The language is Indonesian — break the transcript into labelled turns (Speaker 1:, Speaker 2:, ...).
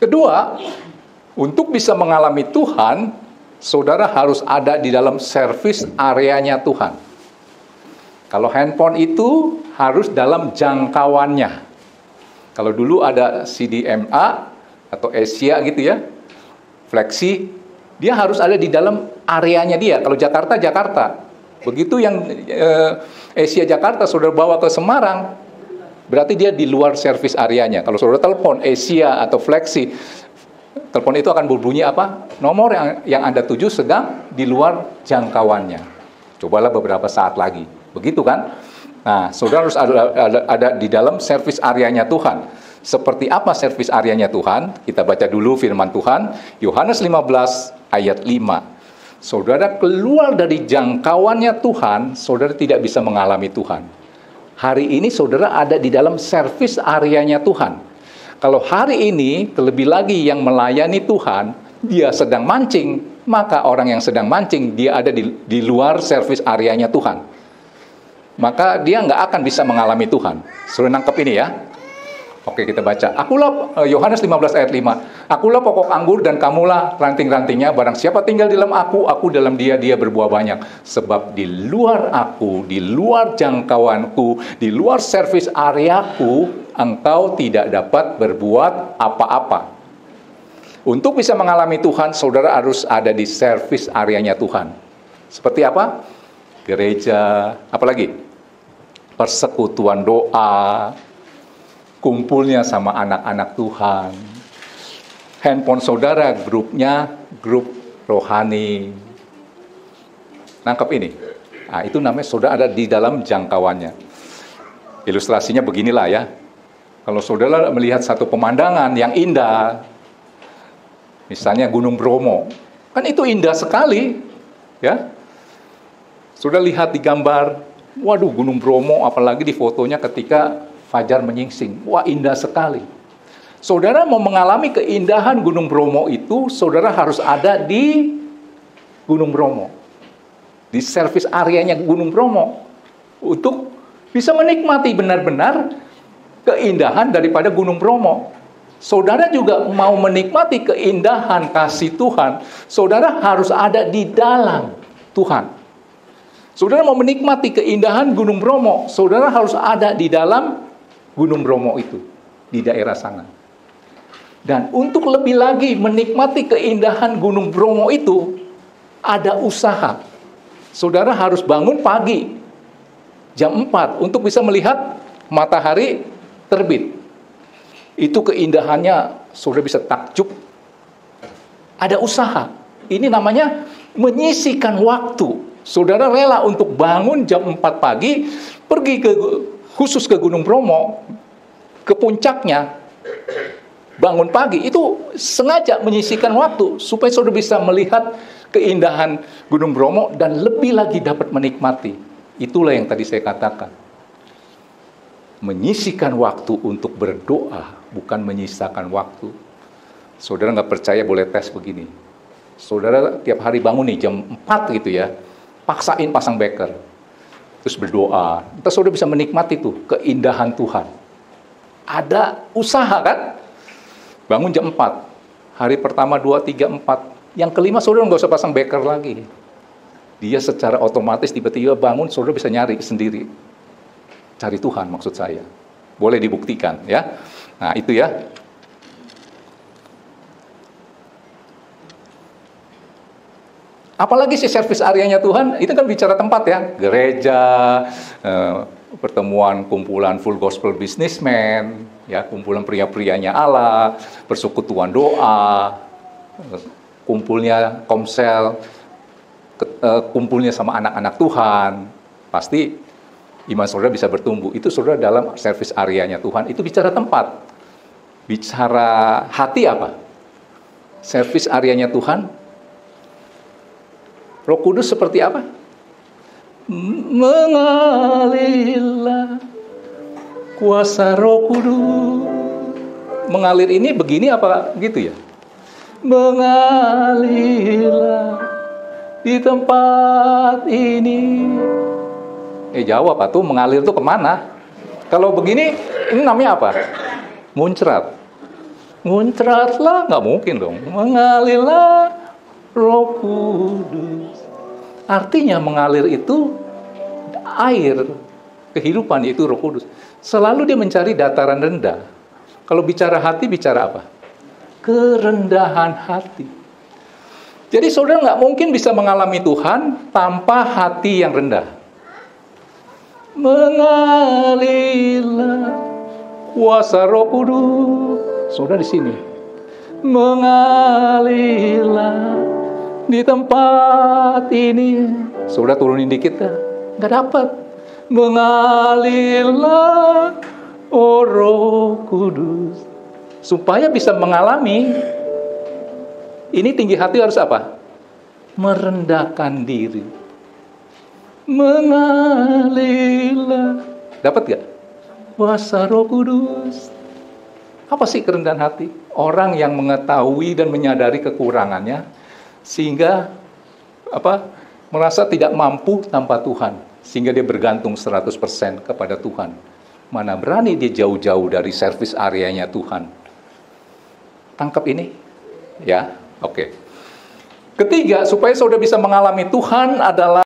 Speaker 1: Kedua, untuk bisa mengalami Tuhan, saudara harus ada di dalam servis areanya Tuhan. Kalau handphone itu harus dalam jangkauannya. Kalau dulu ada CDMA atau Asia gitu ya, Flexi, dia harus ada di dalam areanya dia. Kalau Jakarta, Jakarta. Begitu yang Asia Jakarta saudara bawa ke Semarang, berarti dia di luar servis areanya. Kalau saudara telepon Asia atau Flexi, telepon itu akan berbunyi apa? Nomor yang Anda tuju sedang di luar jangkauannya. Cobalah beberapa saat lagi. Begitu kan? Nah, saudara harus ada di dalam servis areanya Tuhan. Seperti apa servis areanya Tuhan? Kita baca dulu firman Tuhan, Yohanes 15 ayat 5. Saudara keluar dari jangkauannya Tuhan, saudara tidak bisa mengalami Tuhan. Hari ini saudara ada di dalam servis areanya Tuhan. Kalau hari ini, terlebih lagi yang melayani Tuhan, dia sedang mancing, maka orang yang sedang mancing, dia ada di luar servis areanya Tuhan. Maka dia nggak akan bisa mengalami Tuhan. Suruh nangkep ini ya. Oke, kita baca. Akulah, Yohanes 15 ayat 5. Akulah pokok anggur dan kamulah ranting-rantingnya. Barang siapa tinggal di dalam aku dalam dia, dia berbuah banyak. Sebab di luar aku, di luar jangkauanku, di luar servis areaku, engkau tidak dapat berbuat apa-apa. Untuk bisa mengalami Tuhan, saudara harus ada di servis areanya Tuhan. Seperti apa? Gereja, apalagi? Persekutuan doa, kumpulnya sama anak-anak Tuhan. Handphone saudara, grupnya, grup rohani. Nangkep ini? Nah, itu namanya saudara ada di dalam jangkauannya. Ilustrasinya beginilah ya. Kalau saudara melihat satu pemandangan yang indah, misalnya Gunung Bromo, kan itu indah sekali, ya. Saudara lihat di gambar, waduh Gunung Bromo, apalagi di fotonya ketika fajar menyingsing. Wah, indah sekali. Saudara mau mengalami keindahan Gunung Bromo itu, saudara harus ada di Gunung Bromo. Di servis areanya Gunung Bromo. Untuk bisa menikmati benar-benar keindahan daripada Gunung Bromo. Saudara juga mau menikmati keindahan kasih Tuhan, saudara harus ada di dalam Tuhan. Saudara mau menikmati keindahan Gunung Bromo, saudara harus ada di dalam Gunung Bromo itu, di daerah sana. Dan untuk lebih lagi menikmati keindahan Gunung Bromo itu, ada usaha. Saudara harus bangun pagi, jam 4, untuk bisa melihat matahari terbit. Itu keindahannya, saudara bisa takjub. Ada usaha. Ini namanya menyisihkan waktu. Saudara rela untuk bangun jam 4 pagi, pergi khusus ke Gunung Bromo, ke puncaknya, bangun pagi. Itu sengaja menyisihkan waktu, supaya saudara bisa melihat keindahan Gunung Bromo, dan lebih lagi dapat menikmati. Itulah yang tadi saya katakan. Menyisihkan waktu untuk berdoa, bukan menyisakan waktu. Saudara nggak percaya, boleh tes begini. Saudara tiap hari bangun nih jam 4 gitu ya, paksain pasang beker, terus berdoa. Entah saudara bisa menikmati tuh keindahan Tuhan. Ada usaha kan? Bangun jam 4, hari pertama 2, 3, 4. Yang kelima saudara nggak usah pasang beker lagi. Dia secara otomatis tiba-tiba bangun, saudara bisa nyari sendiri. Cari Tuhan maksud saya. Boleh dibuktikan ya. Nah itu ya. Apalagi si servis areanya Tuhan, itu kan bicara tempat ya. Gereja, pertemuan kumpulan full gospel businessman, ya, kumpulan pria-prianya Allah, persekutuan doa, kumpulnya komsel, kumpulnya sama anak-anak Tuhan. Pasti iman saudara bisa bertumbuh. Itu saudara dalam servis areanya Tuhan. Itu bicara tempat. Bicara hati apa? Servis areanya Tuhan. Roh Kudus seperti apa? Mengalirlah kuasa Roh Kudus. Mengalir ini begini apa gitu ya? Mengalirlah di tempat ini. Jawab tuh, mengalir tuh kemana? Kalau begini, ini namanya apa? Muncrat. Nguncratlah, nggak mungkin dong. Mengalirlah Roh Kudus. Artinya mengalir itu air kehidupan, itu Roh Kudus. Selalu dia mencari dataran rendah. Kalau bicara hati, bicara apa? Kerendahan hati. Jadi saudara nggak mungkin bisa mengalami Tuhan tanpa hati yang rendah. Mengalirlah kuasa Roh Kudus. Saudara di sini. Mengalirlah di tempat ini. Saudara turunin dikit dah. Nggak dapat. Mengalirlah oh Roh Kudus. Supaya bisa mengalami, ini tinggi hati harus apa? Merendahkan diri. Mengalirlah. Dapat gak? Kuasa Roh Kudus. Apa sih kerendahan hati? Orang yang mengetahui dan menyadari kekurangannya, sehingga merasa tidak mampu tanpa Tuhan, sehingga dia bergantung 100% kepada Tuhan. Mana berani dia jauh-jauh dari servis areanya Tuhan. Tangkap ini? Ya, oke. Ketiga, supaya saudara bisa mengalami Tuhan adalah